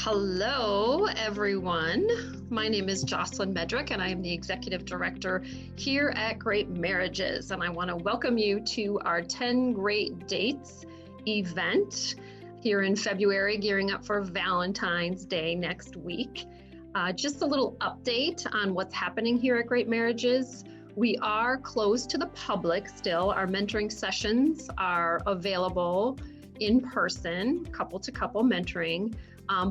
Hello, everyone. My name is Jocelyn Medrick, and I am the Executive Director here at Great Marriages. And I want to welcome you to our 10 Great Dates event here in February, gearing up for Valentine's Day next week. Just a little update on what's happening here at Great Marriages. We are closed to the public still. Our mentoring sessions are available in person, couple to couple mentoring.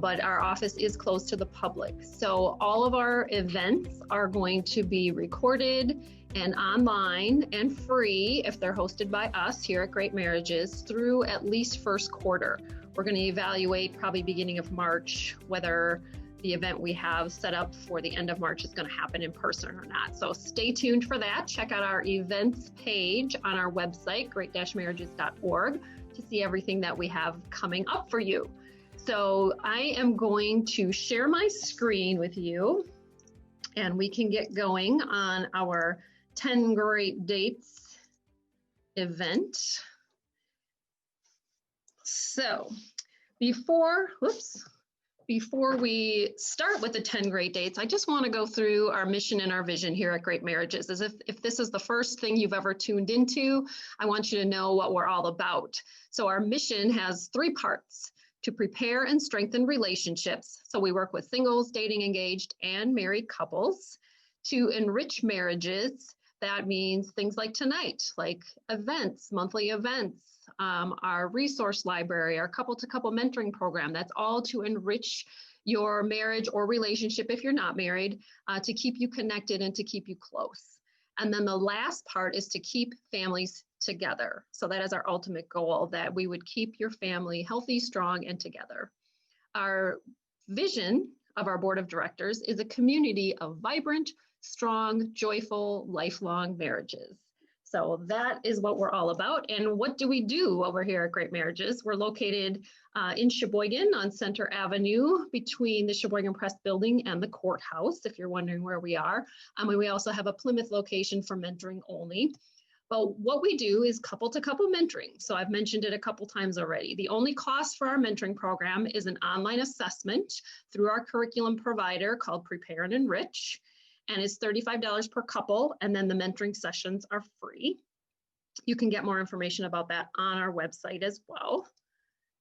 But our office is closed to the public. So all of our events are going to be recorded and online and free if they're hosted by us here at Great Marriages through at least first quarter. We're going to evaluate probably beginning of March whether the event we have set up for the end of March is going to happen in person or not. So stay tuned for that. Check out our events page on our website, great-marriages.org, to see everything that we have coming up for you. So I am going to share my screen with you and we can get going on our 10 Great Dates event. So before we start with the 10 Great Dates, I just want to go through our mission and our vision here at Great Marriages. As if this is the first thing you've ever tuned into, I want you to know what we're all about. So our mission has three parts: to prepare and strengthen relationships. So we work with singles, dating, engaged, and married couples. To enrich marriages, that means things like tonight, like events, monthly events, our resource library, our couple-to-couple mentoring program. That's all to enrich your marriage or relationship if you're not married, to keep you connected and to keep you close. And then the last part is to keep families together. So that is our ultimate goal, that we would keep your family healthy, strong, and together. Our vision of our board of directors is a community of vibrant, strong, joyful, lifelong marriages. So that is what we're all about. And what do we do over here at Great Marriages? We're located in Sheboygan on Center Avenue between the Sheboygan Press Building and the courthouse, if you're wondering where we are. And we also have a Plymouth location for mentoring only. But what we do is couple-to-couple mentoring. So I've mentioned it a couple times already. The only cost for our mentoring program is an online assessment through our curriculum provider called Prepare and Enrich, and it's $35 per couple, and then the mentoring sessions are free. You can get more information about that on our website as well.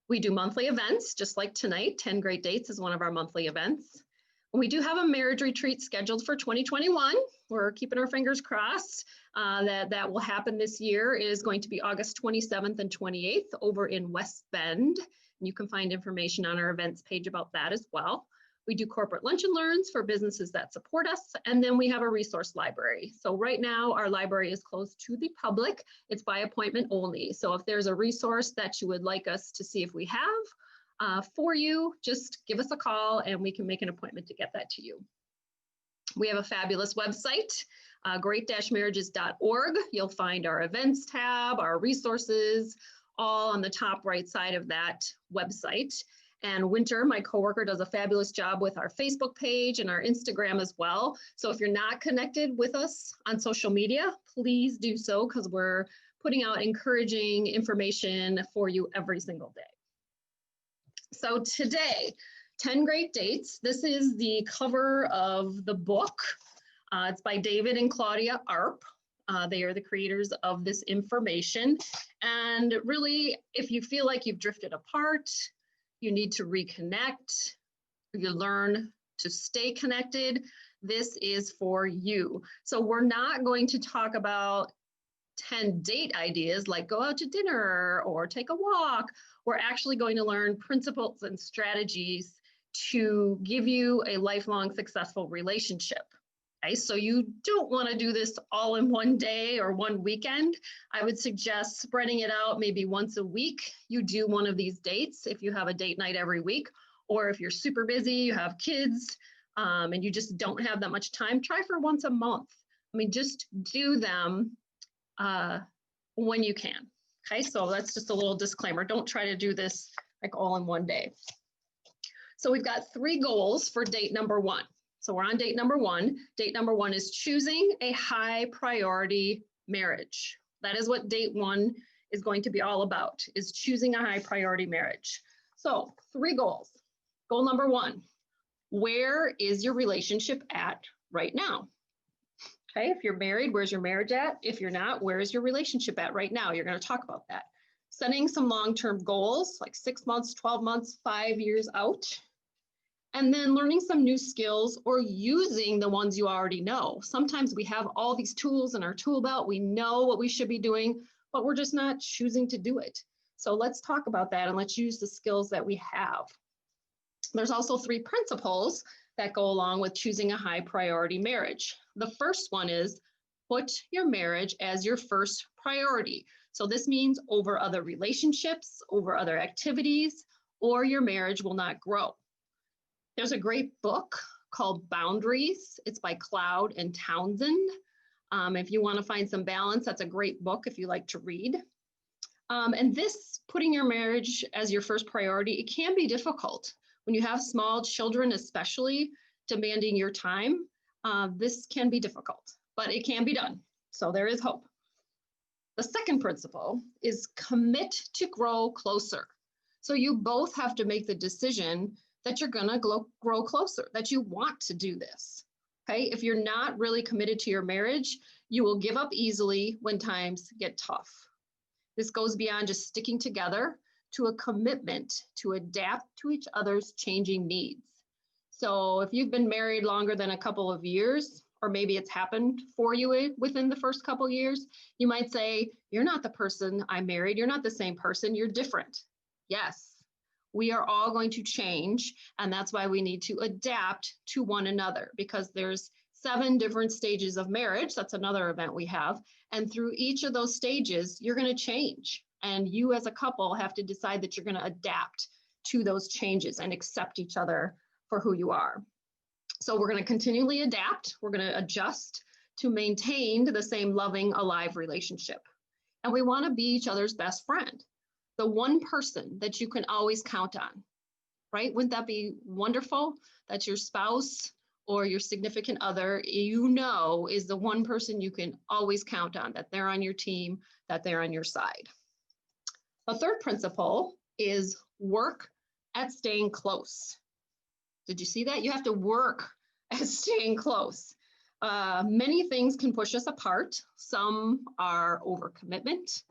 We do monthly events, just like tonight. 10 Great Dates is one of our monthly events. We do have a marriage retreat scheduled for 2021. We're keeping our fingers crossed that will happen this year. It is going to be August 27th and 28th over in West Bend. And you can find information on our events page about that as well. We do corporate lunch and learns for businesses that support us. And then we have a resource library. So right now our library is closed to the public. It's by appointment only. So if there's a resource that you would like us to see if we have for you, just give us a call and we can make an appointment to get that to you. We have a fabulous website, great-marriages.org. You'll find our events tab, our resources, all on the top right side of that website. And Winter, my coworker, does a fabulous job with our Facebook page and our Instagram as well. So if you're not connected with us on social media, please do so, because we're putting out encouraging information for you every single day. So today, 10 Great Dates. This is the cover of the book. It's by David and Claudia Arp. They are the creators of this information. And really, if you feel like you've drifted apart, you need to reconnect, you learn to stay connected, this is for you. So we're not going to talk about 10 date ideas like go out to dinner or take a walk. We're actually going to learn principles and strategies to give you a lifelong successful relationship. Okay, so you don't want to do this all in one day or one weekend. I would suggest spreading it out maybe once a week. You do one of these dates if you have a date night every week, or if you're super busy, you have kids, and you just don't have that much time, try for once a month. I mean, just do them when you can. Okay, so that's just a little disclaimer. Don't try to do this like all in one day. So we've got 3 goals for date number 1. So we're on date number 1. Date number 1 is choosing a high priority marriage. That is what date 1 is going to be all about, is choosing a high priority marriage. So 3 goals. Goal number 1, where is your relationship at right now? Okay, if you're married, where's your marriage at? If you're not, where is your relationship at right now? You're going to talk about that. Setting some long-term goals, like 6 months, 12 months, 5 years out. And then learning some new skills or using the ones you already know. Sometimes we have all these tools in our tool belt. We know what we should be doing, but we're just not choosing to do it. So let's talk about that and let's use the skills that we have. There's also 3 principles that go along with choosing a high priority marriage. The first one is put your marriage as your first priority. So this means over other relationships, over other activities, or your marriage will not grow. There's a great book called Boundaries. It's by Cloud and Townsend. If you want to find some balance, that's a great book if you like to read. And this, putting your marriage as your first priority, it can be difficult. When you have small children, especially demanding your time, this can be difficult, but it can be done. So there is hope. The second principle is commit to grow closer. So you both have to make the decision that you're going to grow closer, that you want to do this. Okay, if you're not really committed to your marriage, you will give up easily when times get tough. This goes beyond just sticking together to a commitment to adapt to each other's changing needs. So if you've been married longer than a couple of years, or maybe it's happened for you within the first couple of years, you might say, you're not the person I married, you're not the same person, you're different. Yes, we are all going to change, and that's why we need to adapt to one another, because there's 7 different stages of marriage. That's another event we have. And through each of those stages, you're going to change. And you as a couple have to decide that you're going to adapt to those changes and accept each other for who you are. So we're going to continually adapt. We're going to adjust to maintain the same loving, alive relationship. And we want to be each other's best friend, the one person that you can always count on, right? Wouldn't that be wonderful that your spouse or your significant other, you know, is the one person you can always count on, that they're on your team, that they're on your side. The third principle is work at staying close. Did you see that? You have to work at staying close. Many things can push us apart. Some are overcommitment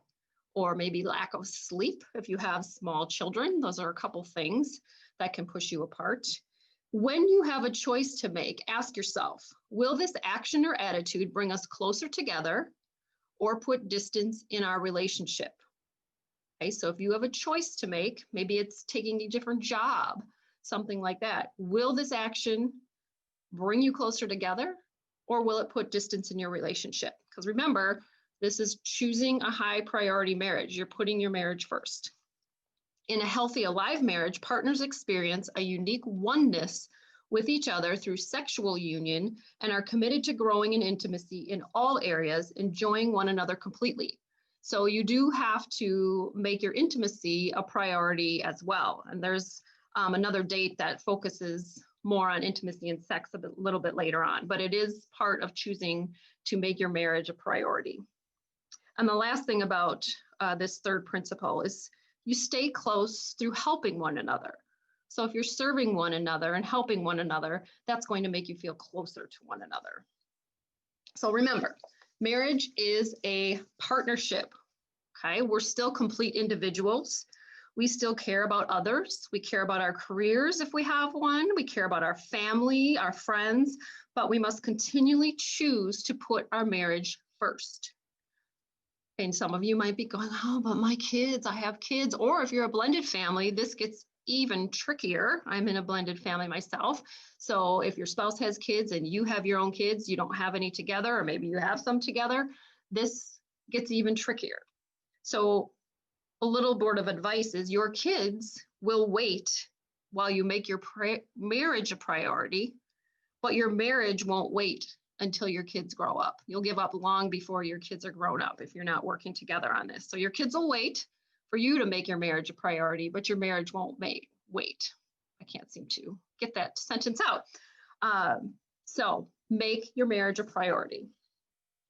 or maybe lack of sleep. If you have small children, those are a couple things that can push you apart. When you have a choice to make, ask yourself, will this action or attitude bring us closer together or put distance in our relationship? Okay, so if you have a choice to make, maybe it's taking a different job, something like that. Will this action bring you closer together, or will it put distance in your relationship? Because remember, this is choosing a high priority marriage. You're putting your marriage first. In a healthy, alive marriage, partners experience a unique oneness with each other through sexual union and are committed to growing in intimacy in all areas, enjoying one another completely. So you do have to make your intimacy a priority as well. And there's another date that focuses more on intimacy and sex a little bit later on, but it is part of choosing to make your marriage a priority. And the last thing about this third principle is you stay close through helping one another. So if you're serving one another and helping one another, that's going to make you feel closer to one another. So remember, marriage is a partnership, okay? We're still complete individuals. We still care about others. We care about our careers if we have one. We care about our family, our friends, but we must continually choose to put our marriage first. And some of you might be going, oh, but my kids, I have kids. Or if you're a blended family, this gets even trickier. I'm in a blended family myself. So if your spouse has kids and you have your own kids, you don't have any together, or maybe you have some together, this gets even trickier. So a little word of advice is your kids will wait while you make your marriage a priority, but your marriage won't wait until your kids grow up. You'll give up long before your kids are grown up if you're not working together on this. So your kids will wait for you to make your marriage a priority, but your marriage won't wait. I can't seem to get that sentence out. So make your marriage a priority.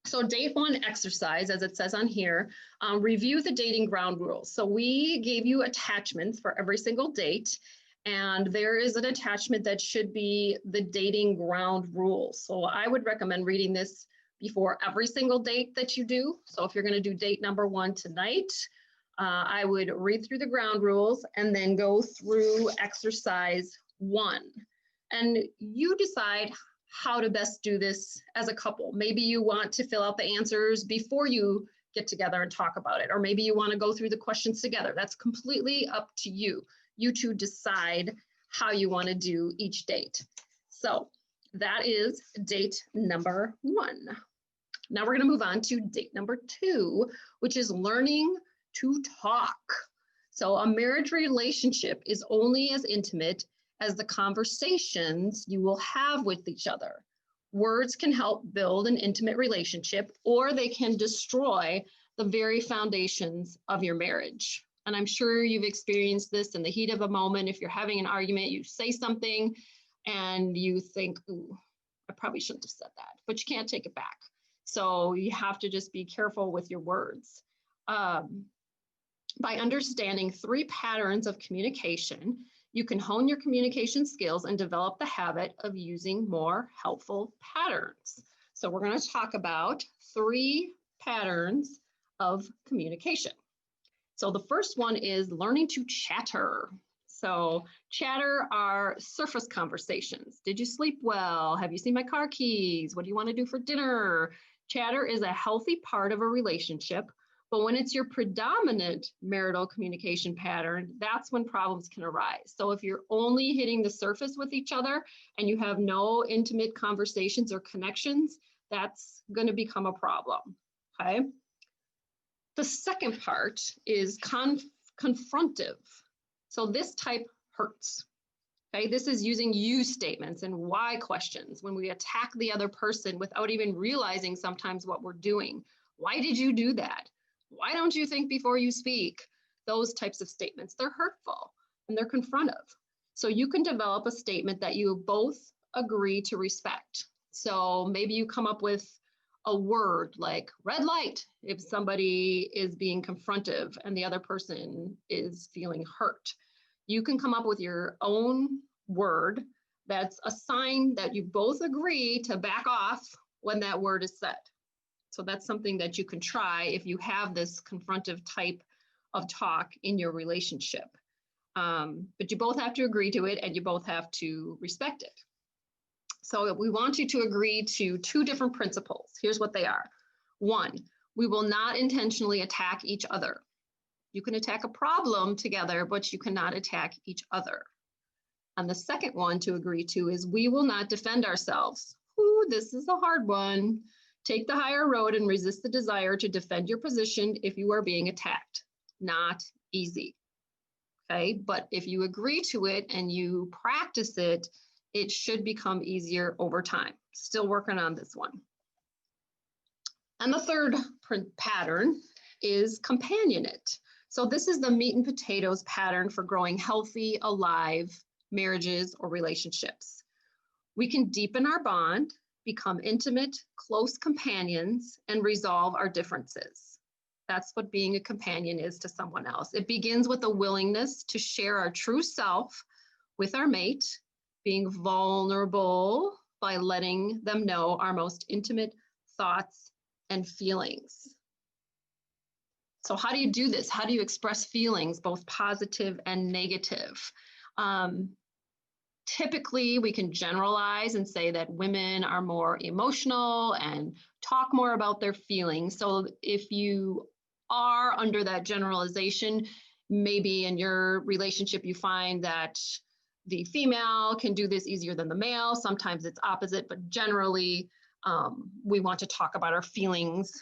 So date 1 exercise, as it says on here, review the dating ground rules. So we gave you attachments for every single date, And there is an attachment that should be the dating ground rules. So I would recommend reading this before every single date that you do. So if you're going to do date number 1 tonight, I would read through the ground rules and then go through exercise 1. And you decide how to best do this as a couple. Maybe you want to fill out the answers before you get together and talk about it, or maybe you want to go through the questions together. That's completely up to you. You two decide how you want to do each date. So that is date number 1. Now we're going to move on to date number 2, which is learning to talk. So a marriage relationship is only as intimate as the conversations you will have with each other. Words can help build an intimate relationship, or they can destroy the very foundations of your marriage. And I'm sure you've experienced this in the heat of a moment. If you're having an argument, you say something and you think, ooh, I probably shouldn't have said that, but you can't take it back. So you have to just be careful with your words. By understanding 3 patterns of communication, you can hone your communication skills and develop the habit of using more helpful patterns. So we're going to talk about 3 patterns of communication. So the first one is learning to chatter. So chatter are surface conversations. Did you sleep well? Have you seen my car keys? What do you want to do for dinner? Chatter is a healthy part of a relationship, but when it's your predominant marital communication pattern, that's when problems can arise. So if you're only hitting the surface with each other and you have no intimate conversations or connections, that's going to become a problem, okay? The second part is confrontive. So this type hurts, okay? This is using you statements and why questions when we attack the other person without even realizing sometimes what we're doing. Why did you do that? Why don't you think before you speak? Those types of statements, they're hurtful and they're confrontive. So you can develop a statement that you both agree to respect. So maybe you come up with a word like red light if somebody is being confrontive and the other person is feeling hurt. You can come up with your own word that's a sign that you both agree to back off when that word is said. So that's something that you can try if you have this confrontive type of talk in your relationship. But you both have to agree to it and you both have to respect it. So we want you to agree to 2 different principles. Here's what they are. 1, we will not intentionally attack each other. You can attack a problem together, but you cannot attack each other. And the second one to agree to is we will not defend ourselves. Ooh, this is a hard one. Take the higher road and resist the desire to defend your position if you are being attacked. Not easy, okay? But if you agree to it and you practice it, it should become easier over time. Still working on this one. And the third pattern is companionate. So this is the meat and potatoes pattern for growing healthy, alive marriages or relationships. We can deepen our bond, become intimate, close companions, and resolve our differences. That's what being a companion is to someone else. It begins with a willingness to share our true self with our mate, being vulnerable by letting them know our most intimate thoughts and feelings. So how do you do this? How do you express feelings, both positive and negative? Typically, we can generalize and say that women are more emotional and talk more about their feelings. So if you are under that generalization, maybe in your relationship, you find that the female can do this easier than the male. Sometimes it's opposite, but generally we want to talk about our feelings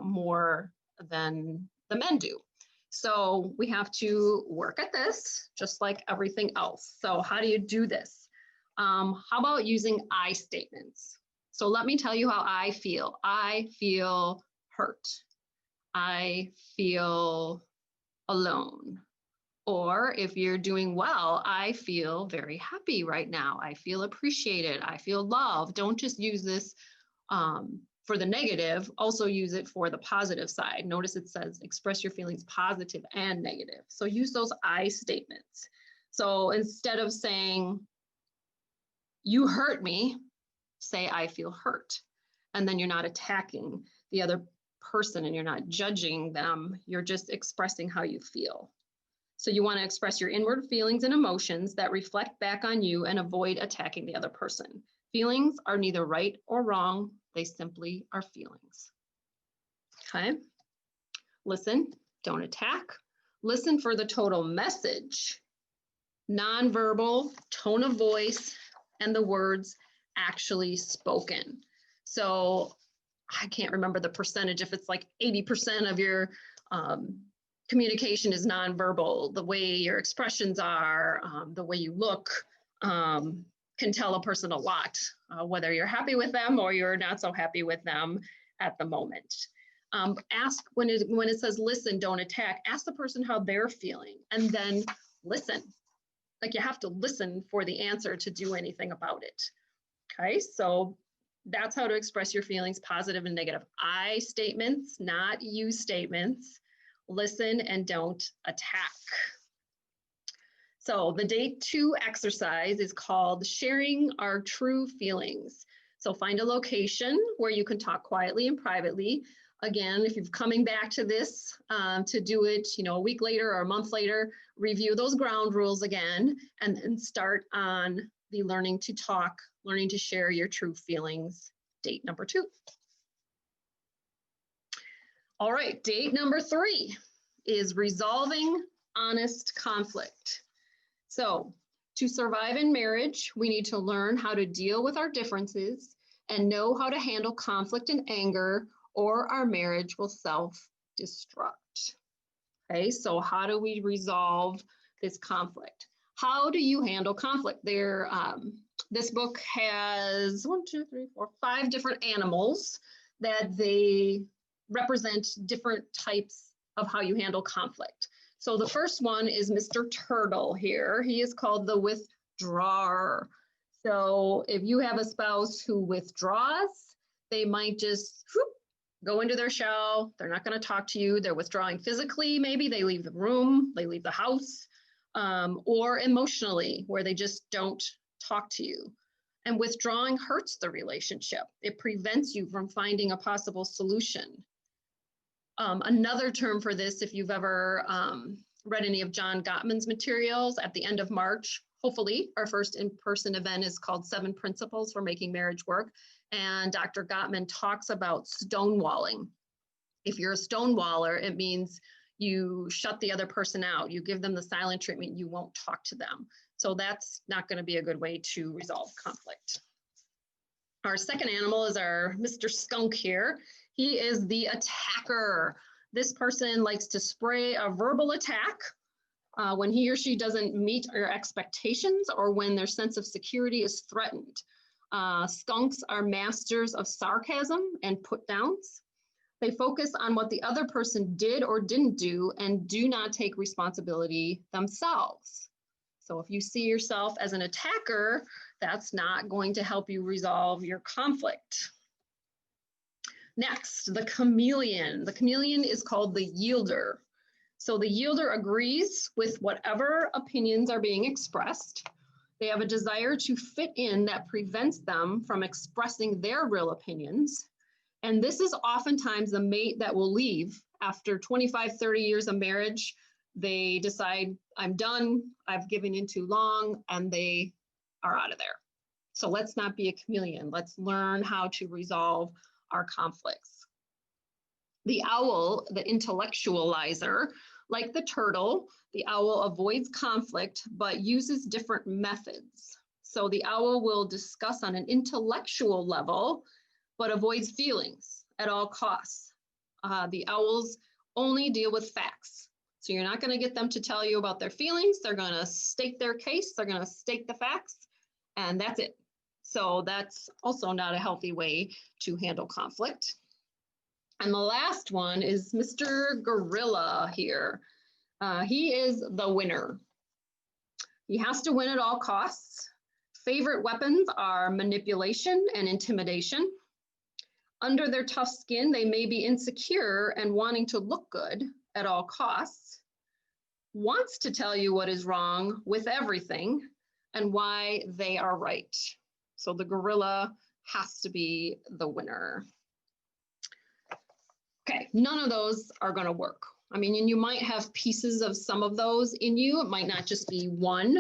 more than the men do. So we have to work at this just like everything else. So how do you do this? How about using I statements? So let me tell you how I feel. I feel hurt. I feel alone. Or if you're doing well, I feel very happy right now. I feel appreciated. I feel loved. Don't just use this for the negative, also use it for the positive side. Notice it says express your feelings positive and negative. So use those I statements. So instead of saying, you hurt me, say, I feel hurt. And then you're not attacking the other person and you're not judging them. You're just expressing how you feel. So you want to express your inward feelings and emotions that reflect back on you and avoid attacking the other person. Feelings are neither right or wrong. They simply are feelings. Okay. Listen, don't attack. Listen for the total message, nonverbal, tone of voice, and the words actually spoken. So I can't remember the percentage, if it's like 80% of your communication is nonverbal, the way your expressions are, the way you look, can tell a person a lot, whether you're happy with them or you're not so happy with them at the moment. Ask when it says listen, don't attack, ask the person how they're feeling and then listen. Like you have to listen for the answer to do anything about it. Okay, so that's how to express your feelings, positive and negative. I statements, not you statements. Listen and don't attack. So the day 2 exercise is called sharing our true feelings. So find a location where you can talk quietly and privately. Again, if you're coming back to this to do it, a week later or a month later, review those ground rules again, and then start on the learning to talk, learning to share your true feelings, date number 2. All right, date number 3 is resolving honest conflict. So to survive in marriage, we need to learn how to deal with our differences and know how to handle conflict and anger, or our marriage will self-destruct. Okay, so how do we resolve this conflict? How do you handle conflict? This book has 5 different animals that they represent different types of how you handle conflict. So the first one is Mr. Turtle here. He is called the withdrawer. So if you have a spouse who withdraws, they might just go into their shell. They're not going to talk to you. They're withdrawing physically. Maybe they leave the room, they leave the house, or emotionally, where they just don't talk to you. And withdrawing hurts the relationship. It prevents you from finding a possible solution. Another term for this, if you've ever read any of John Gottman's materials, at the end of March, hopefully, our first in-person event is called 7 Principles for Making Marriage Work. And Dr. Gottman talks about stonewalling. If you're a stonewaller, it means you shut the other person out. You give them the silent treatment. You won't talk to them. So that's not going to be a good way to resolve conflict. Our second animal is our Mr. Skunk here. He is the attacker. This person likes to spray a verbal attack when he or she doesn't meet your expectations or when their sense of security is threatened. Skunks are masters of sarcasm and put downs. They focus on what the other person did or didn't do and do not take responsibility themselves. So if you see yourself as an attacker, that's not going to help you resolve your conflict. Next, the chameleon. The chameleon is called the yielder. So the yielder agrees with whatever opinions are being expressed. They have a desire to fit in that prevents them from expressing their real opinions. And this is oftentimes the mate that will leave after 25, 30 years of marriage. They decide, I'm done, I've given in too long, and they are out of there. So let's not be a chameleon. Let's learn how to resolve our conflicts. The owl, the intellectualizer, like the turtle, the owl avoids conflict, but uses different methods. So the owl will discuss on an intellectual level, but avoids feelings at all costs. The owls only deal with facts. So you're not going to get them to tell you about their feelings. They're going to state their case. They're going to state the facts, and that's it. So that's also not a healthy way to handle conflict. And the last one is Mr. Gorilla here. He is the winner. He has to win at all costs. Favorite weapons are manipulation and intimidation. Under their tough skin, they may be insecure and wanting to look good at all costs. wants to tell you what is wrong with everything and why they are right. So the gorilla has to be the winner. Okay, none of those are going to work. I mean, and you might have pieces of some of those in you. It might not just be one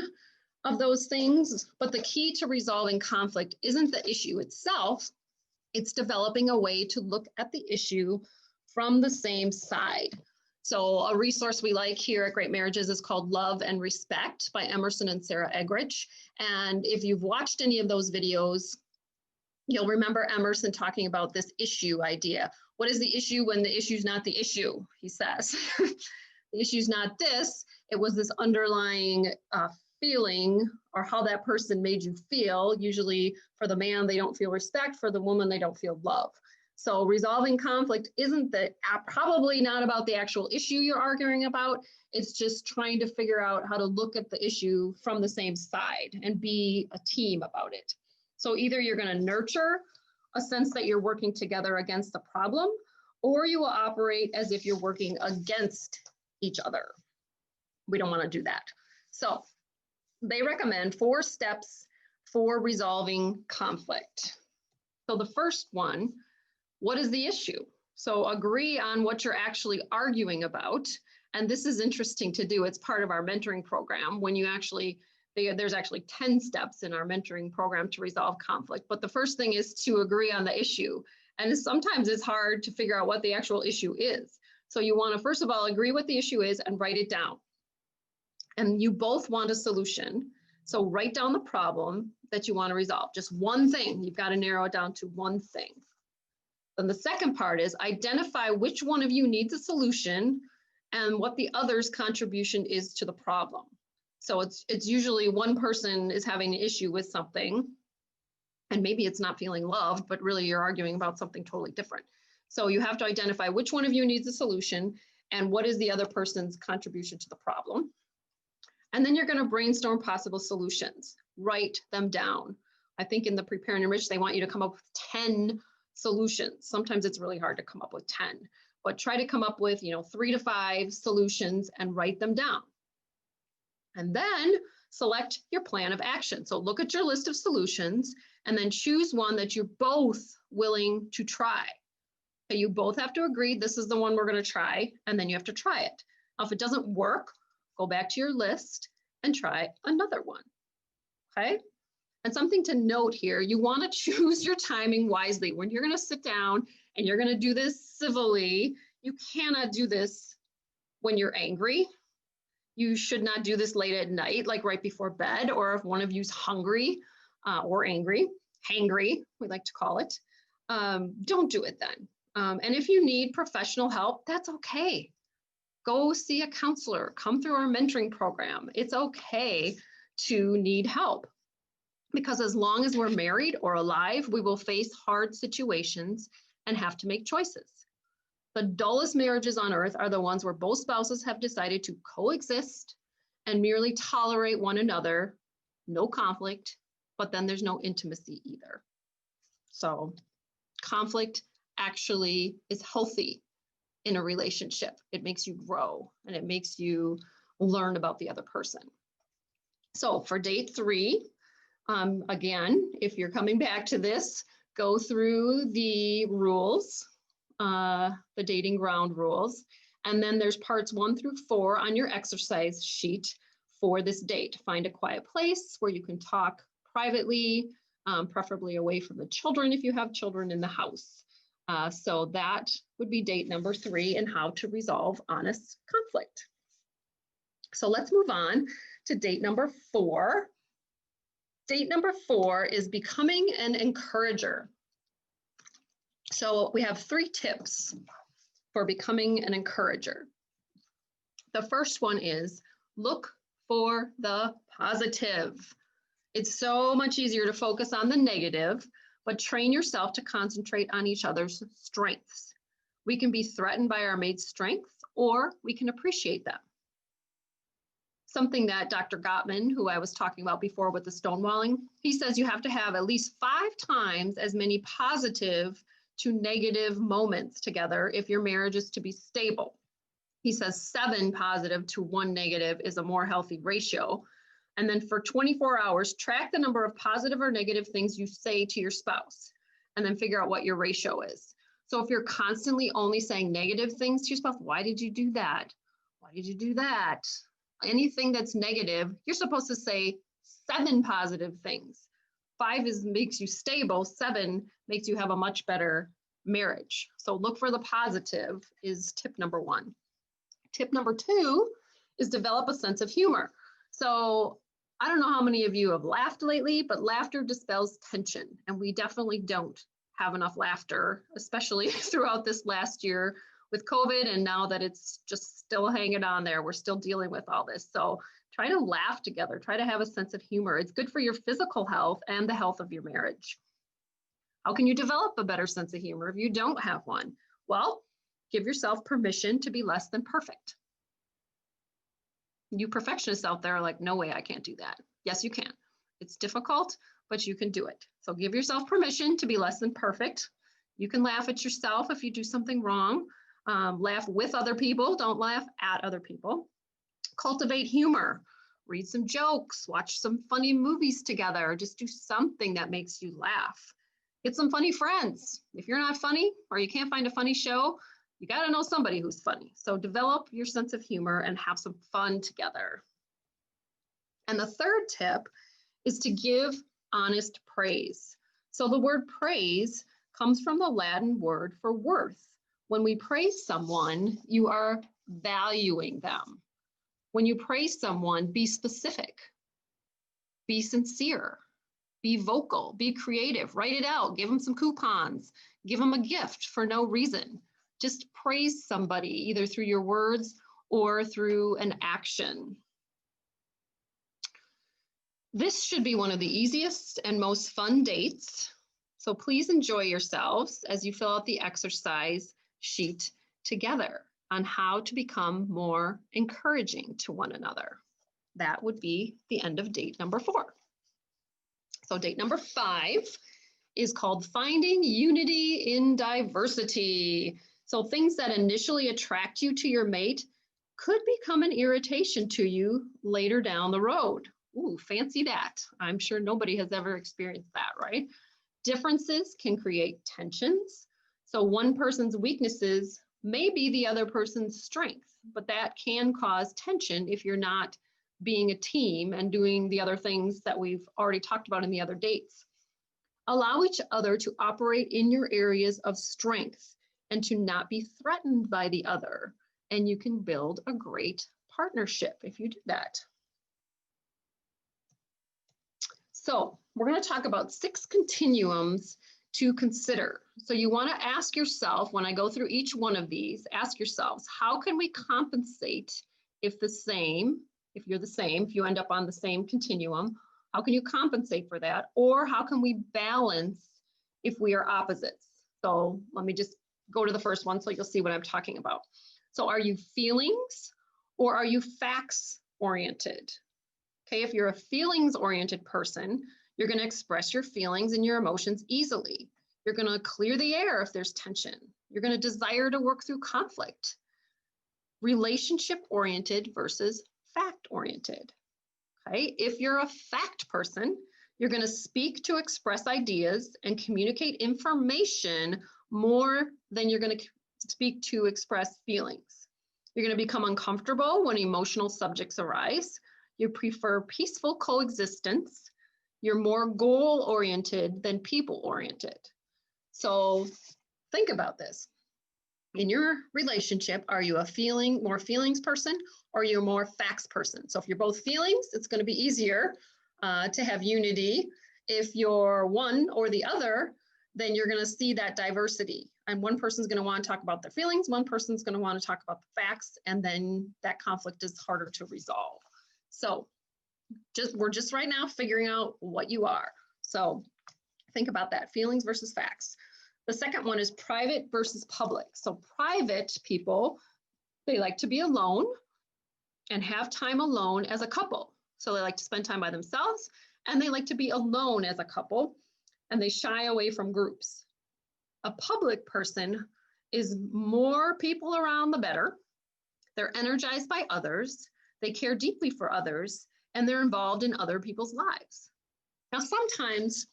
of those things, but the key to resolving conflict isn't the issue itself. It's developing a way to look at the issue from the same side. So a resource we like here at Great Marriages is called Love and Respect by Emerson and Sarah Eggerichs. And if you've watched any of those videos, you'll remember Emerson talking about this issue idea. What is the issue when the issue's not the issue, he says. The issue's not this, it was this underlying feeling or how that person made you feel. Usually for the man, they don't feel respect. For the woman, they don't feel love. So resolving conflict isn't probably not about the actual issue you're arguing about. It's just trying to figure out how to look at the issue from the same side and be a team about it. So either you're going to nurture a sense that you're working together against the problem, or you will operate as if you're working against each other. We don't want to do that. So they recommend 4 steps for resolving conflict. So the first one, what is the issue? So agree on what you're actually arguing about. And this is interesting to do. It's part of our mentoring program. When you actually, there's actually 10 steps in our mentoring program to resolve conflict. But the first thing is to agree on the issue. And sometimes it's hard to figure out what the actual issue is. So you want to, first of all, agree what the issue is and write it down. And you both want a solution. So write down the problem that you want to resolve. Just one thing. You've got to narrow it down to one thing. Then the second part is identify which one of you needs a solution and what the other's contribution is to the problem. So it's usually one person is having an issue with something, and maybe it's not feeling loved, but really you're arguing about something totally different. So you have to identify which one of you needs a solution and what is the other person's contribution to the problem. And then you're going to brainstorm possible solutions. Write them down. I think in the Prepare and Enrich, they want you to come up with 10 solutions. Sometimes it's really hard to come up with 10, but try to come up with, 3 to 5 solutions and write them down. And then select your plan of action. So look at your list of solutions and then choose one that you're both willing to try. Okay, you both have to agree, this is the one we're going to try, and then you have to try it. Now, if it doesn't work, go back to your list and try another one. Okay? And something to note here, you want to choose your timing wisely. When you're going to sit down and you're going to do this civilly, you cannot do this when you're angry. You should not do this late at night, like right before bed, or if one of you's hungry or angry, hangry, we like to call it. Don't do it then. And if you need professional help, that's okay. Go see a counselor, come through our mentoring program. It's okay to need help. Because as long as we're married or alive, we will face hard situations and have to make choices. The dullest marriages on earth are the ones where both spouses have decided to coexist and merely tolerate one another, no conflict, but then there's no intimacy either. So conflict actually is healthy in a relationship. It makes you grow and it makes you learn about the other person. So for date 3, again, if you're coming back to this, go through the rules, the dating ground rules, and then there's parts 1 through 4 on your exercise sheet for this date. Find a quiet place where you can talk privately, preferably away from the children if you have children in the house. So that would be date number 3 and how to resolve honest conflict. So let's move on to date number 4. Date number 4 is becoming an encourager. So we have 3 tips for becoming an encourager. The first one is look for the positive. It's so much easier to focus on the negative, but train yourself to concentrate on each other's strengths. We can be threatened by our mate's strengths, or we can appreciate them. Something that Dr. Gottman, who I was talking about before with the stonewalling, he says you have to have at least 5 times as many positive to negative moments together if your marriage is to be stable. He says 7 positive to 1 negative is a more healthy ratio. And then for 24 hours, track the number of positive or negative things you say to your spouse, and then figure out what your ratio is. So if you're constantly only saying negative things to your spouse, why did you do that? Why did you do that? Anything that's negative, you're supposed to say 7 positive things. 5 makes you stable, 7 makes you have a much better marriage. So look for the positive is tip number 1. Tip number 2 is develop a sense of humor. So I don't know how many of you have laughed lately, but laughter dispels tension, and we definitely don't have enough laughter, especially throughout this last year with COVID, and now that it's just still hanging on there, we're still dealing with all this. So try to laugh together, try to have a sense of humor. It's good for your physical health and the health of your marriage. How can you develop a better sense of humor if you don't have one? Well, give yourself permission to be less than perfect. You perfectionists out there are like, no way, I can't do that. Yes, you can. It's difficult, but you can do it. So give yourself permission to be less than perfect. You can laugh at yourself if you do something wrong. Laugh with other people, don't laugh at other people. Cultivate humor. Read some jokes, watch some funny movies together. Just do something that makes you laugh. Get some funny friends. If you're not funny or you can't find a funny show, you got to know somebody who's funny. So develop your sense of humor and have some fun together. And the third tip is to give honest praise. So the word praise comes from the Latin word for worth. When we praise someone, you are valuing them. When you praise someone, be specific, be sincere, be vocal, be creative, write it out, give them some coupons, give them a gift for no reason. Just praise somebody either through your words or through an action. This should be one of the easiest and most fun dates. So please enjoy yourselves as you fill out the exercise sheet together on how to become more encouraging to one another. That would be the end of date number 4. So date number 5 is called Finding Unity in Diversity. So things that initially attract you to your mate could become an irritation to you later down the road. Ooh, fancy that. I'm sure nobody has ever experienced that, right? Differences can create tensions. So one person's weaknesses may be the other person's strength, but that can cause tension if you're not being a team and doing the other things that we've already talked about in the other dates. Allow each other to operate in your areas of strength and to not be threatened by the other. And you can build a great partnership if you do that. So we're going to talk about 6 continuums to consider. So you want to ask yourself, when I go through each one of these, ask yourselves, how can we compensate if you're the same, if you end up on the same continuum, how can you compensate for that? Or how can we balance if we are opposites? So let me just go to the first one so you'll see what I'm talking about. So are you feelings or are you facts oriented? Okay, if you're a feelings-oriented person, you're going to express your feelings and your emotions easily. You're going to clear the air if there's tension. You're going to desire to work through conflict. Relationship-oriented versus fact-oriented. Okay, if you're a fact person, you're going to speak to express ideas and communicate information more than you're going to speak to express feelings. You're going to become uncomfortable when emotional subjects arise. You prefer peaceful coexistence. You're more goal-oriented than people-oriented. So think about this. In your relationship, are you a more feelings person or are you a more facts person? So if you're both feelings, it's going to be easier to have unity. If you're one or the other, then you're going to see that diversity. And one person's going to want to talk about their feelings, one person's going to want to talk about the facts, and then that conflict is harder to resolve. So we're just right now figuring out what you are. So think about that, feelings versus facts. The second one is private versus public. So private people, they like to be alone and have time alone as a couple. So they like to spend time by themselves and they like to be alone as a couple and they shy away from groups. A public person is more people around the better. They're energized by others, they care deeply for others, and they're involved in other people's lives. Now, sometimes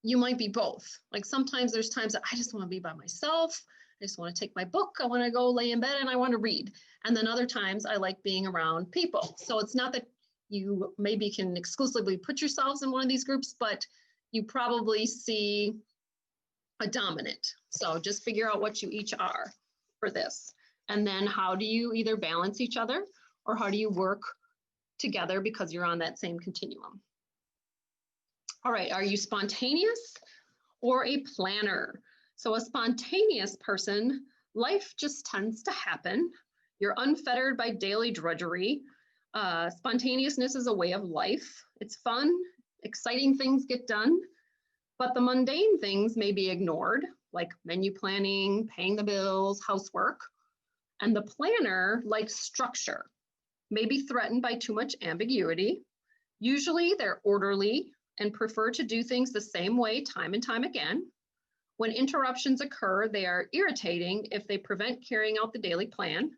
you might be both. Like sometimes there's times that I just want to be by myself. I just want to take my book. I want to go lay in bed and I want to read. And then other times I like being around people. So it's not that you maybe can exclusively put yourselves in one of these groups, but you probably see a dominant. So just figure out what you each are for this. And then how do you either balance each other or how do you work together because you're on that same continuum? All right, are you spontaneous or a planner? So a spontaneous person, life just tends to happen. You're unfettered by daily drudgery. Spontaneousness is a way of life. It's fun, exciting things get done, but the mundane things may be ignored, like menu planning, paying the bills, housework. And the planner likes structure, may be threatened by too much ambiguity. Usually they're orderly and prefer to do things the same way time and time again. When interruptions occur, they are irritating if they prevent carrying out the daily plan,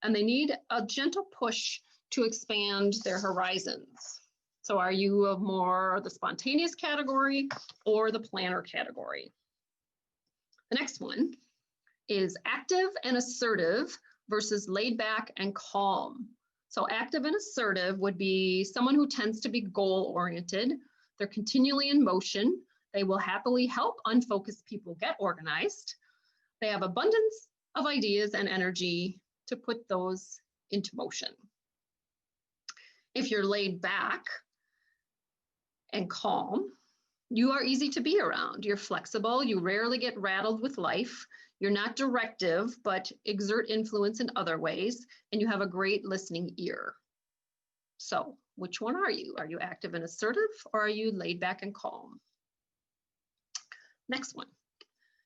and they need a gentle push to expand their horizons. So are you of more the spontaneous category or the planner category? The next one is active and assertive versus laid back and calm. So active and assertive would be someone who tends to be goal-oriented. They're continually in motion. They will happily help unfocused people get organized. They have abundance of ideas and energy to put those into motion. If you're laid back and calm, you are easy to be around. You're flexible. You rarely get rattled with life. You're not directive, but exert influence in other ways, and you have a great listening ear. So which one are you? Are you active and assertive, or are you laid back and calm? Next one,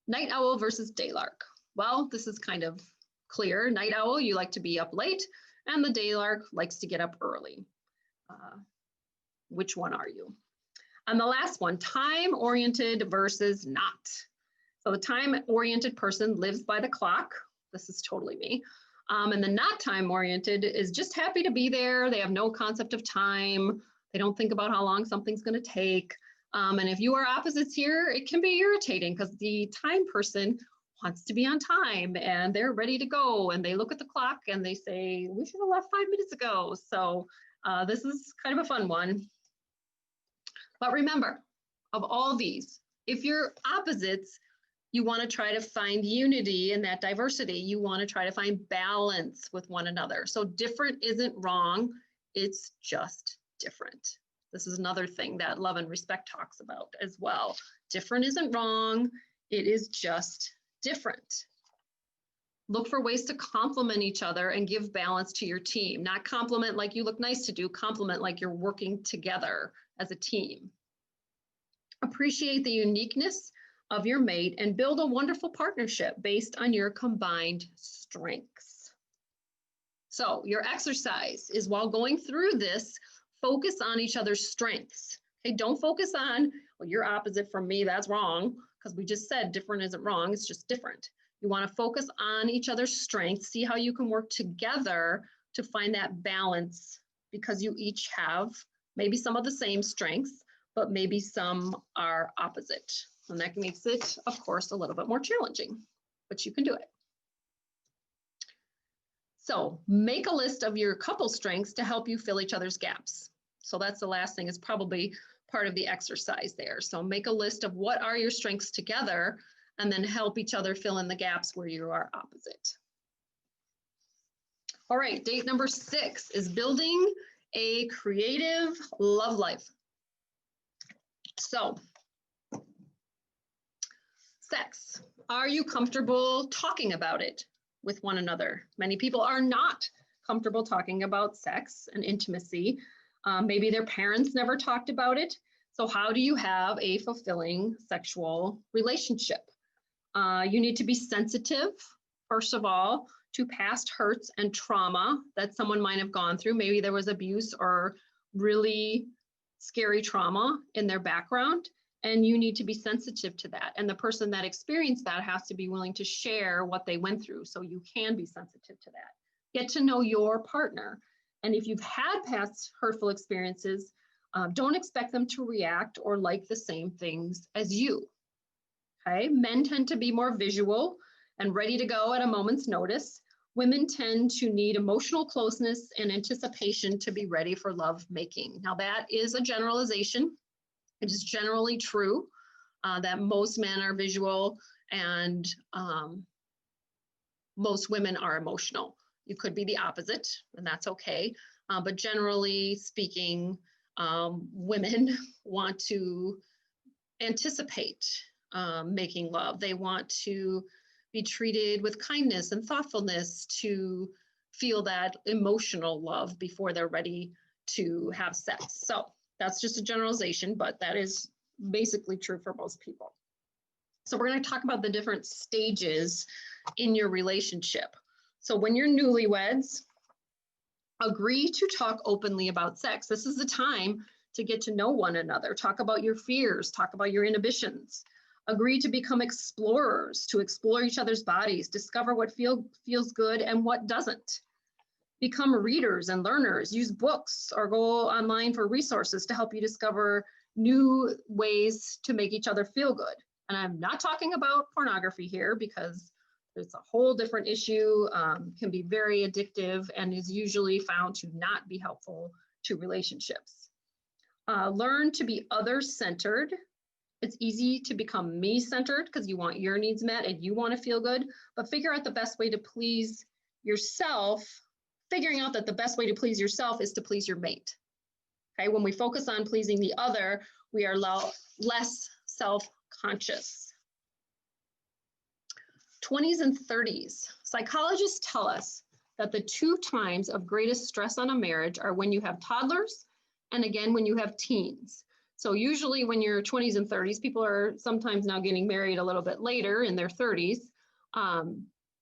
night owl versus daylark. Well, this is kind of clear. Night owl, you like to be up late, and the daylark likes to get up early. Which one are you? And the last one, time-oriented versus not. So the time-oriented person lives by the clock. This is totally me. And the not time-oriented is just happy to be there. They have no concept of time. They don't think about how long something's going to take. And if you are opposites here, it can be irritating because the time person wants to be on time and they're ready to go. And they look at the clock and they say, we should have left 5 minutes ago. So this is kind of a fun one. But remember, of all these, if you're opposites, you want to try to find unity in that diversity. You want to try to find balance with one another. So different isn't wrong. It's just different. This is another thing that Love and Respect talks about as well. Different isn't wrong. It is just different. Look for ways to complement each other and give balance to your team. Not compliment like you look nice to do, compliment like you're working together as a team. Appreciate the uniqueness of your mate and build a wonderful partnership based on your combined strengths. So your exercise is, while going through this, focus on each other's strengths. Okay, don't focus on, well, you're opposite from me, that's wrong, because we just said different isn't wrong, it's just different. You want to focus on each other's strengths, see how you can work together to find that balance, because you each have maybe some of the same strengths, but maybe some are opposite. And that makes it, of course, a little bit more challenging, but you can do it. So make a list of your couple strengths to help you fill each other's gaps. So that's the last thing, is probably part of the exercise there. So make a list of what are your strengths together, and then help each other fill in the gaps where you are opposite. All right, date number 6 is building a creative love life. So, sex. Are you comfortable talking about it with one another? Many people are not comfortable talking about sex and intimacy. Maybe their parents never talked about it. So how do you have a fulfilling sexual relationship? You need to be sensitive, first of all, to past hurts and trauma that someone might have gone through. Maybe there was abuse or really scary trauma in their background. And you need to be sensitive to that. And the person that experienced that has to be willing to share what they went through, so you can be sensitive to that. Get to know your partner. And if you've had past hurtful experiences, don't expect them to react or like the same things as you. Okay, men tend to be more visual and ready to go at a moment's notice. Women tend to need emotional closeness and anticipation to be ready for love making. Now, that is a generalization. It is generally true that most men are visual and most women are emotional. You could be the opposite, and that's okay. But generally speaking, women want to anticipate making love. They want to be treated with kindness and thoughtfulness, to feel that emotional love before they're ready to have sex. So that's just a generalization, but that is basically true for most people. So we're going to talk about the different stages in your relationship. So when you're newlyweds, agree to talk openly about sex. This is the time to get to know one another. Talk about your fears, talk about your inhibitions. Agree to become explorers, to explore each other's bodies, discover what feels good and what doesn't. Become readers and learners, use books or go online for resources to help you discover new ways to make each other feel good. And I'm not talking about pornography here, because it's a whole different issue, can be very addictive, and is usually found to not be helpful to relationships. Learn to be other-centered. It's easy to become me-centered because you want your needs met and you want to feel good, but figure out the best way to please yourself. Figuring out that the best way to please yourself is to please your mate. Okay, when we focus on pleasing the other, we are less self-conscious. 20s and 30s. Psychologists tell us that the 2 times of greatest stress on a marriage are when you have toddlers and again when you have teens. So usually when you're 20s and 30s, people are sometimes now getting married a little bit later in their 30s.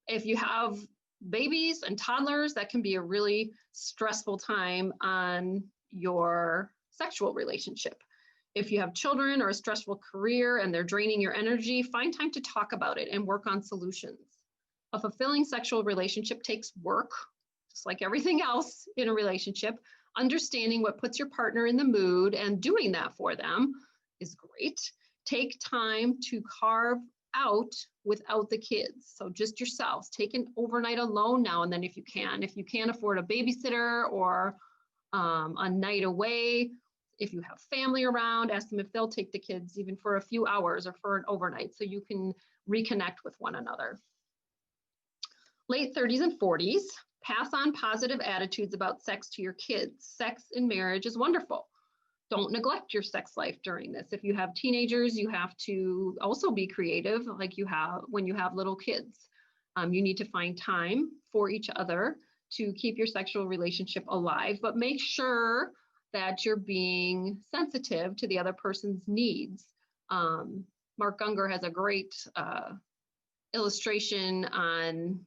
If you have babies and toddlers, that can be a really stressful time on your sexual relationship. If you have children or a stressful career and they're draining your energy, find time to talk about it and work on solutions. A fulfilling sexual relationship takes work, just like everything else in a relationship. Understanding what puts your partner in the mood and doing that for them is great. Take time to carve out without the kids. So just yourselves. Take an overnight alone now and then if you can. If you can't afford a babysitter or a night away, if you have family around, ask them if they'll take the kids even for a few hours or for an overnight so you can reconnect with one another. Late 30s and 40s, pass on positive attitudes about sex to your kids. Sex in marriage is wonderful. Don't neglect your sex life during this. If you have teenagers, you have to also be creative like you have when you have little kids. You need to find time for each other to keep your sexual relationship alive, but make sure that you're being sensitive to the other person's needs. Mark Gungor has a great illustration on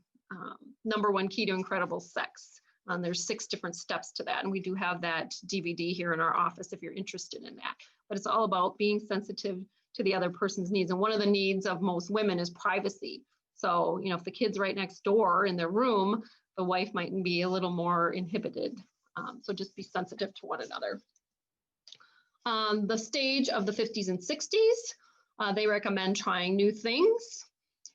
number 1 key to incredible sex. There's 6 different steps to that. And we do have that DVD here in our office if you're interested in that. But it's all about being sensitive to the other person's needs. And one of the needs of most women is privacy. So, if the kid's right next door in their room, the wife might be a little more inhibited. So just be sensitive to one another. The stage of the 50s and 60s, they recommend trying new things,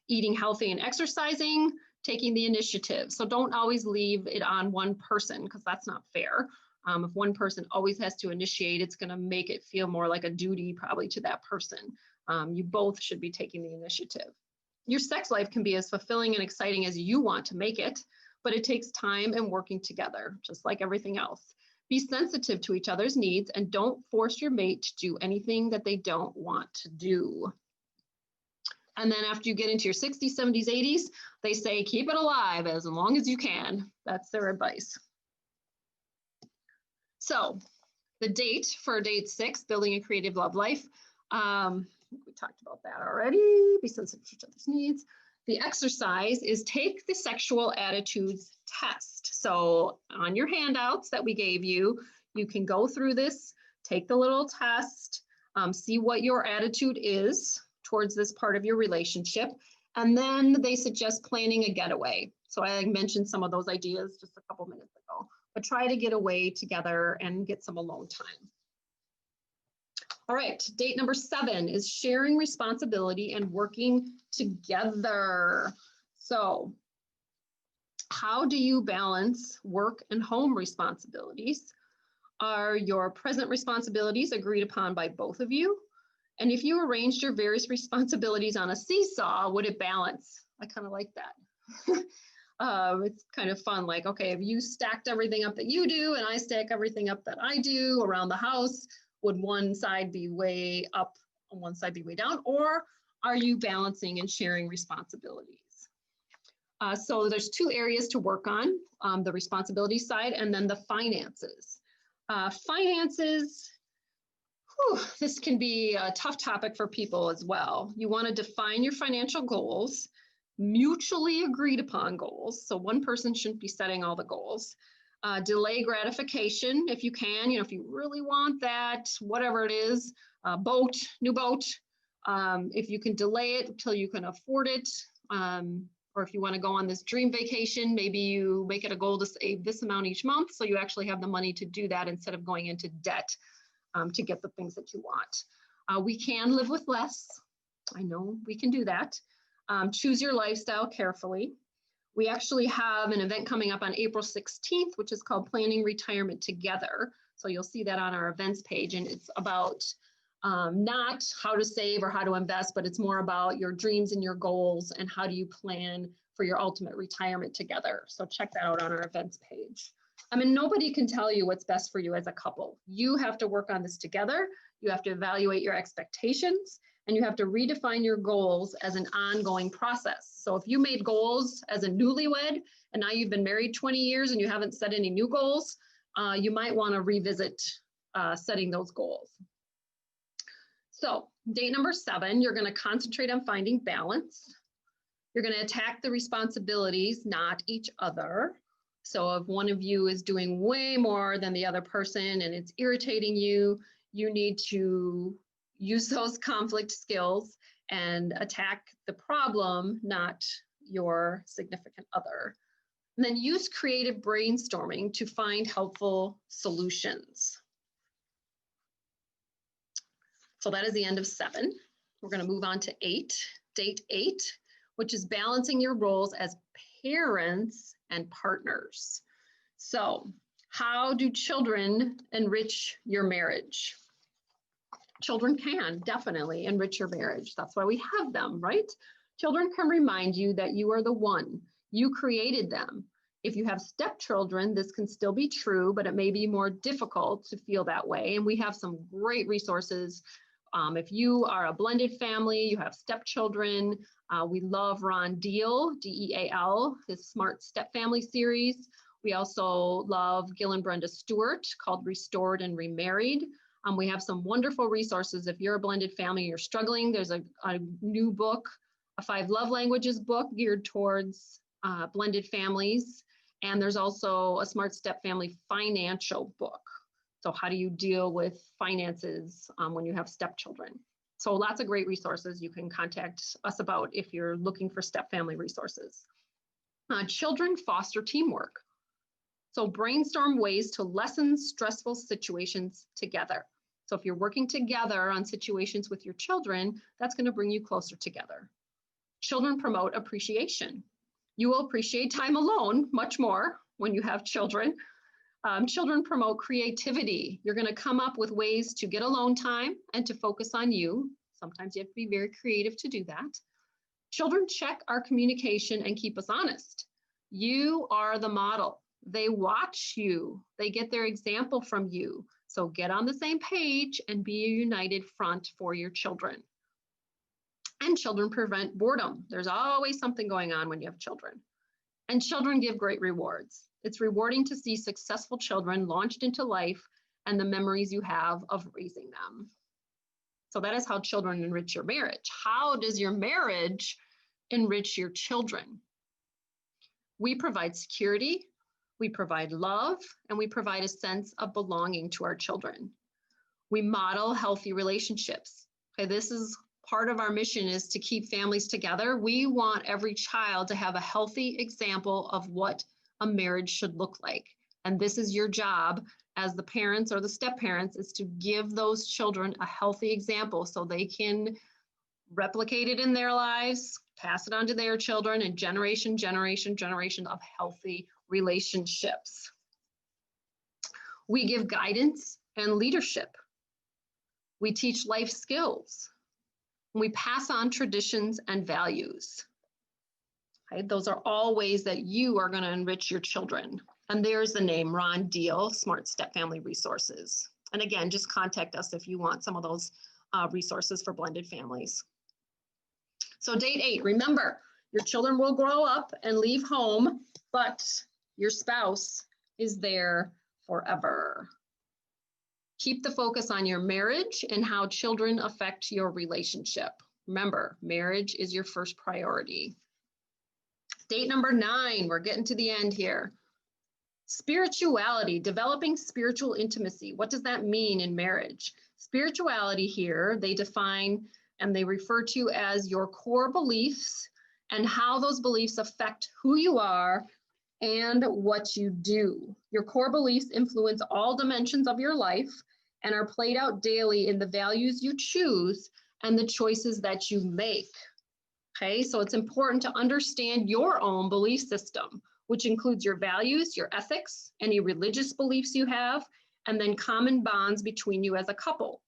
eating healthy and exercising, taking the initiative. So don't always leave it on one person because that's not fair. If one person always has to initiate, it's going to make it feel more like a duty probably to that person. You both should be taking the initiative. Your sex life can be as fulfilling and exciting as you want to make it, but it takes time and working together, just like everything else. Be sensitive to each other's needs and don't force your mate to do anything that they don't want to do. And then after you get into your 60s, 70s, 80s, they say, keep it alive as long as you can. That's their advice. So the date for date 6, building a creative love life. We talked about that already. Be sensitive to each other's needs. The exercise is take the sexual attitudes test. So on your handouts that we gave you, you can go through this, take the little test. See what your attitude is towards this part of your relationship. And then they suggest planning a getaway. So I mentioned some of those ideas just a couple minutes ago, but try to get away together and get some alone time. All right, date number 7 is sharing responsibility and working together. So how do you balance work and home responsibilities? Are your present responsibilities agreed upon by both of you? And if you arranged your various responsibilities on a seesaw, would it balance? I kind of like that. It's kind of fun. Like, okay, if you stacked everything up that you do and I stack everything up that I do around the house, would one side be way up and one side be way down? Or are you balancing and sharing responsibilities? So there's 2 areas to work on, the responsibility side and then the finances. Finances, this can be a tough topic for people as well. You want to define your financial goals, mutually agreed upon goals. So one person shouldn't be setting all the goals. Delay gratification if you can, if you really want that, whatever it is, boat, new boat, if you can delay it until you can afford it, or if you want to go on this dream vacation, maybe you make it a goal to save this amount each month so you actually have the money to do that instead of going into debt to get the things that you want. We can live with less. I know we can do that. Choose your lifestyle carefully. We actually have an event coming up on April 16th, which is called Planning Retirement Together. So you'll see that on our events page, and it's about not how to save or how to invest, but it's more about your dreams and your goals and how do you plan for your ultimate retirement together. So check that out on our events page. I mean, nobody can tell you what's best for you as a couple. You have to work on this together. You have to evaluate your expectations, and you have to redefine your goals as an ongoing process. So if you made goals as a newlywed and now you've been married 20 years and you haven't set any new goals, you might want to revisit setting those goals. So date number 7, you're going to concentrate on finding balance. You're going to attack the responsibilities, not each other. So if one of you is doing way more than the other person and it's irritating you, you need to use those conflict skills and attack the problem, not your significant other. And then use creative brainstorming to find helpful solutions. So that is the end of 7. We're going to move on to 8, date 8, which is balancing your roles as parents and partners. So how do children enrich your marriage? Children can definitely enrich your marriage. That's why we have them, right? Children can remind you that you are the one. You created them. If you have stepchildren, this can still be true, but it may be more difficult to feel that way. And we have some great resources. If you are a blended family, you have stepchildren, we love Ron Deal, D-E-A-L, his Smart Step Family series. We also love Gil and Brenda Stewart called Restored and Remarried. We have some wonderful resources. If you're a blended family, you're struggling, there's a new book, a 5 Love Languages book geared towards blended families. And there's also a Smart Step Family financial book. So how do you deal with finances when you have stepchildren? So lots of great resources you can contact us about if you're looking for step family resources. Children foster teamwork. So brainstorm ways to lessen stressful situations together. So if you're working together on situations with your children, that's going to bring you closer together. Children promote appreciation. You will appreciate time alone much more when you have children. Children promote creativity. You're going to come up with ways to get alone time and to focus on you. Sometimes you have to be very creative to do that. Children check our communication and keep us honest. You are the model. They watch you. They get their example from you. So get on the same page and be a united front for your children. And children prevent boredom. There's always something going on when you have children. And children give great rewards. It's rewarding to see successful children launched into life and the memories you have of raising them. So that is how children enrich your marriage. How does your marriage enrich your children? We provide security, we provide love, and we provide a sense of belonging to our children. We model healthy relationships. Okay, this is part of our mission, is to keep families together. We want every child to have a healthy example of what a marriage should look like. And this is your job as the parents or the step parents, is to give those children a healthy example so they can replicate it in their lives, pass it on to their children, and generation of healthy relationships. We give guidance and leadership. We teach life skills. We pass on traditions and values. Okay, those are all ways that you are going to enrich your children. And there's the name, Ron Deal, Smart Step Family Resources. And again, just contact us if you want some of those resources for blended families. So date 8, remember, your children will grow up and leave home, but your spouse is there forever. Keep the focus on your marriage and how children affect your relationship. Remember, marriage is your first priority. Date number 9, we're getting to the end here. Spirituality, developing spiritual intimacy. What does that mean in marriage? Spirituality here, they define and they refer to as your core beliefs and how those beliefs affect who you are and what you do. Your core beliefs influence all dimensions of your life and are played out daily in the values you choose and the choices that you make. Okay, so it's important to understand your own belief system, which includes your values, your ethics, any religious beliefs you have, and then common bonds between you as a couple.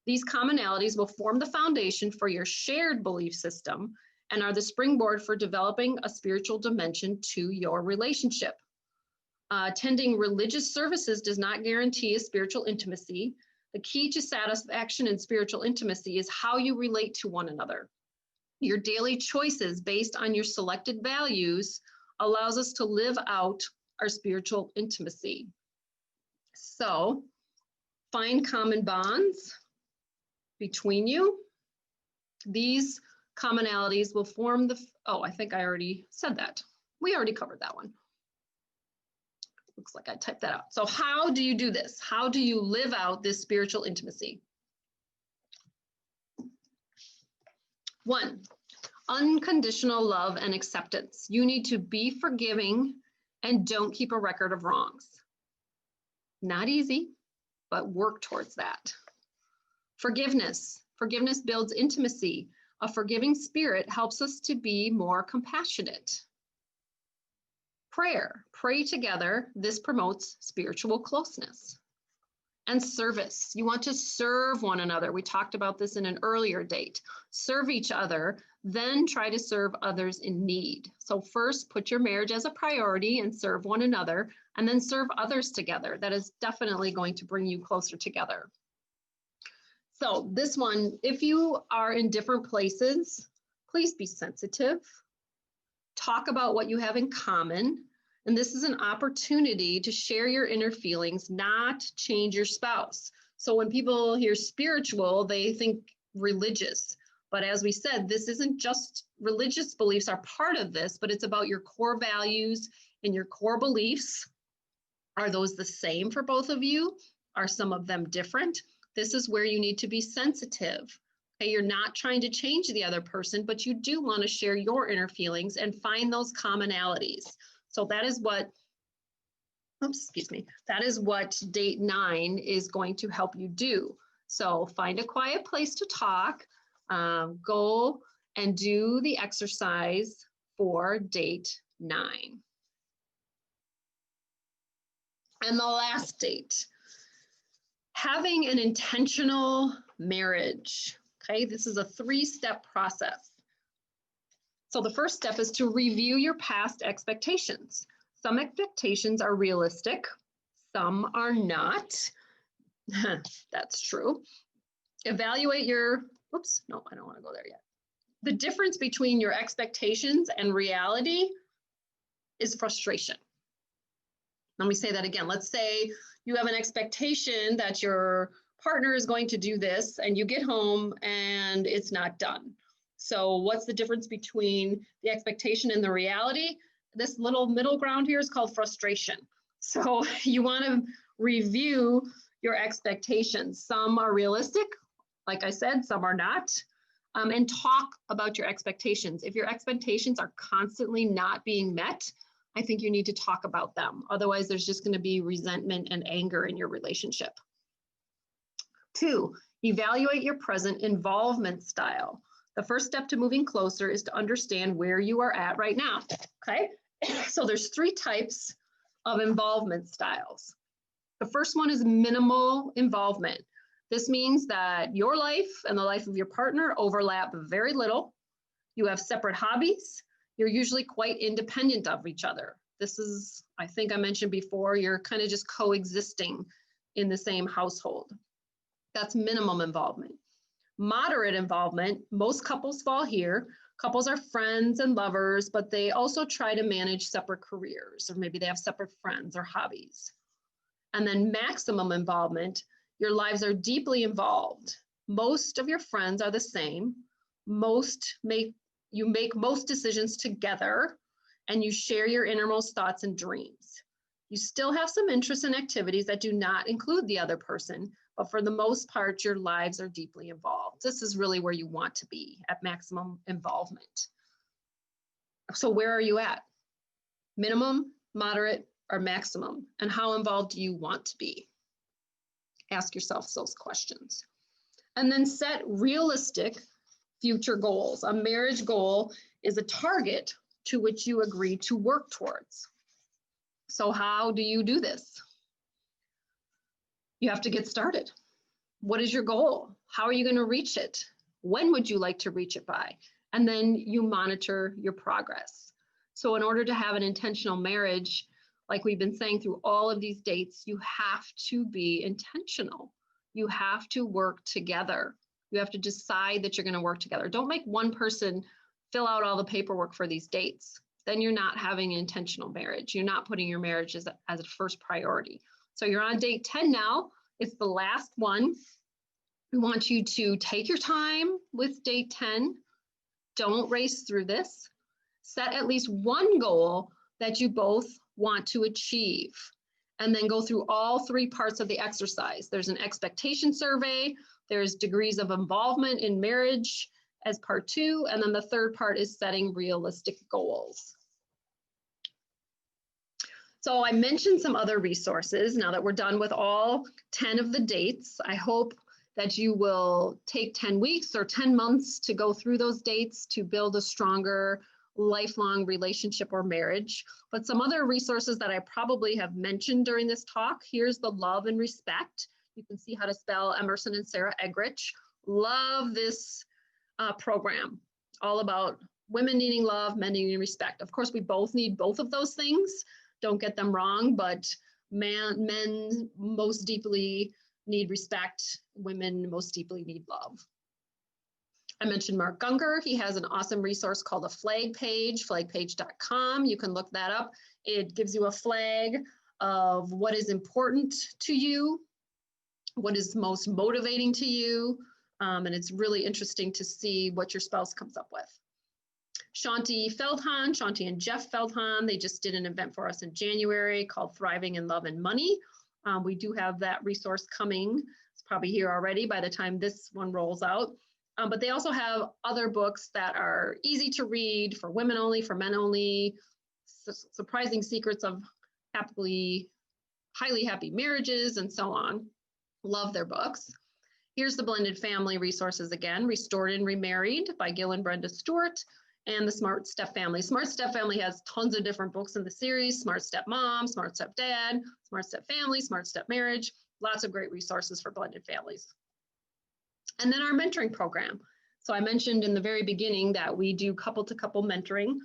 These commonalities will form the foundation for your shared belief system and are the springboard for developing a spiritual dimension to your relationship. Attending religious services does not guarantee a spiritual intimacy. The key to satisfaction in spiritual intimacy is how you relate to one another. Your daily choices based on your selected values allows us to live out our spiritual intimacy. So find common bonds between you. These commonalities will form the, oh, I think I already said that. We already covered that one. Looks like I typed that out. So how do you do this? How do you live out this spiritual intimacy? 1, unconditional love and acceptance. You need to be forgiving and don't keep a record of wrongs. Not easy, but work towards that. Forgiveness. Forgiveness builds intimacy. A forgiving spirit helps us to be more compassionate. Prayer. Pray together. This promotes spiritual closeness. And service. You want to serve one another. We talked about this in an earlier date. Serve each other, then try to serve others in need. So first, put your marriage as a priority and serve one another, and then serve others together. That is definitely going to bring you closer together. So this one, if you are in different places, please be sensitive. Talk about what you have in common. And this is an opportunity to share your inner feelings, not change your spouse. So when people hear spiritual, they think religious. But as we said, this isn't just religious beliefs are part of this, but it's about your core values and your core beliefs. Are those the same for both of you? Are some of them different? This is where you need to be sensitive. Okay, you're not trying to change the other person, but you do want to share your inner feelings and find those commonalities. So that is what, that is what date 9 is going to help you do. So find a quiet place to talk, go and do the exercise for date 9. And the last date, having an intentional marriage. Okay, this is a 3-step process. So the first step is to review your past expectations. Some expectations are realistic, some are not. That's true. Evaluate your, oops, no, I don't want to go there yet. The difference between your expectations and reality is frustration. Let me say that again. Let's say you have an expectation that your partner is going to do this and you get home and it's not done. So what's the difference between the expectation and the reality? This little middle ground here is called frustration. So you want to review your expectations. Some are realistic, like I said, some are not. And talk about your expectations. If your expectations are constantly not being met, I think you need to talk about them. Otherwise, there's just going to be resentment and anger in your relationship. 2, evaluate your present involvement style. The first step to moving closer is to understand where you are at right now, okay? So there's 3 types of involvement styles. The first one is minimal involvement. This means that your life and the life of your partner overlap very little. You have separate hobbies. You're usually quite independent of each other. This is, I think I mentioned before, you're kind of just coexisting in the same household. That's minimum involvement. Moderate involvement, most couples fall here. Couples are friends and lovers, but they also try to manage separate careers, or maybe they have separate friends or hobbies. And then maximum involvement, your lives are deeply involved. Most of your friends are the same. You make most decisions together, and you share your innermost thoughts and dreams. You still have some interests and activities that do not include the other person, but for the most part, your lives are deeply involved. This is really where you want to be, at maximum involvement. So where are you at? Minimum, moderate, or maximum? And how involved do you want to be? Ask yourself those questions. And then set realistic future goals. A marriage goal is a target to which you agree to work towards. So how do you do this? You have to get started. What is your goal? How are you going to reach it? When would you like to reach it by? And then you monitor your progress. So in order to have an intentional marriage, like we've been saying through all of these dates, you have to be intentional. You have to work together. You have to decide that you're going to work together. Don't make one person fill out all the paperwork for these dates. Then you're not having an intentional marriage. You're not putting your marriage as a first priority. So you're on date 10 now. It's the last one. We want you to take your time with date 10. Don't race through this. Set at least one goal that you both want to achieve, and then go through all 3 parts of the exercise. There's an expectation survey, there's degrees of involvement in marriage as part 2, and then the third part is setting realistic goals. So I mentioned some other resources. Now that we're done with all 10 of the dates, I hope that you will take 10 weeks or 10 months to go through those dates to build a stronger lifelong relationship or marriage. But some other resources that I probably have mentioned during this talk, here's the Love and Respect. You can see how to spell Emerson and Sarah Eggerichs. Love this program, all about women needing love, men needing respect. Of course, we both need both of those things. Don't get them wrong, but men most deeply need respect. Women most deeply need love. I mentioned Mark Gungor. He has an awesome resource called a flag page, flagpage.com. You can look that up. It gives you a flag of what is important to you, what is most motivating to you, and it's really interesting to see what your spouse comes up with. Shanti and Jeff Feldhahn, they just did an event for us in January called Thriving in Love and Money. We do have that resource coming. It's probably here already by the time this one rolls out. But they also have other books that are easy to read for women only, for men only, surprising secrets of highly happy marriages, and so on. Love their books. Here's the Blended Family resources again, Restored and Remarried by Gil and Brenda Stewart, and the Smart Step Family. Smart Step Family has tons of different books in the series, Smart Step Mom, Smart Step Dad, Smart Step Family, Smart Step Marriage, lots of great resources for blended families. And then our mentoring program. So I mentioned in the very beginning that we do couple-to-couple mentoring.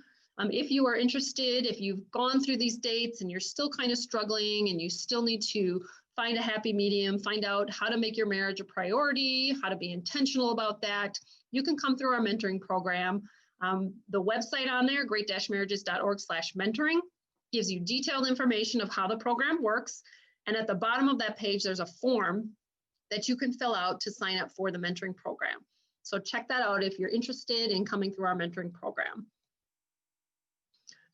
If you are interested, if you've gone through these dates and you're still kind of struggling and you still need to find a happy medium, find out how to make your marriage a priority, how to be intentional about that, you can come through our mentoring program. The website on there, great-marriages.org/mentoring, gives you detailed information of how the program works. And at the bottom of that page, there's a form that you can fill out to sign up for the mentoring program. So check that out if you're interested in coming through our mentoring program.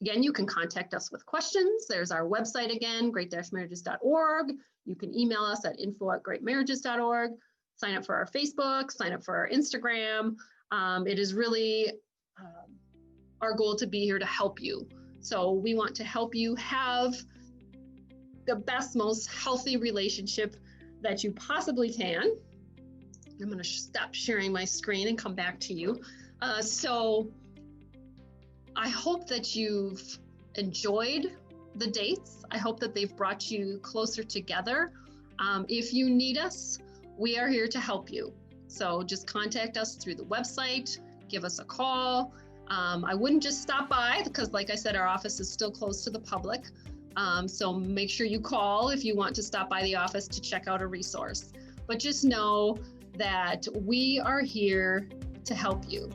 Again, you can contact us with questions. There's our website again, great-marriages.org. You can email us at info@greatmarriages.org. Sign up for our Facebook, sign up for our Instagram. It is really our goal to be here to help you. So we want to help you have the best, most healthy relationship that you possibly can. I'm going to stop sharing my screen and come back to you. So I hope that you've enjoyed the dates. I hope that they've brought you closer together. If you need us, we are here to help you. So just contact us through the website, give us a call. I wouldn't just stop by because, like I said, our office is still closed to the public. So make sure you call if you want to stop by the office to check out a resource. But just know that we are here to help you.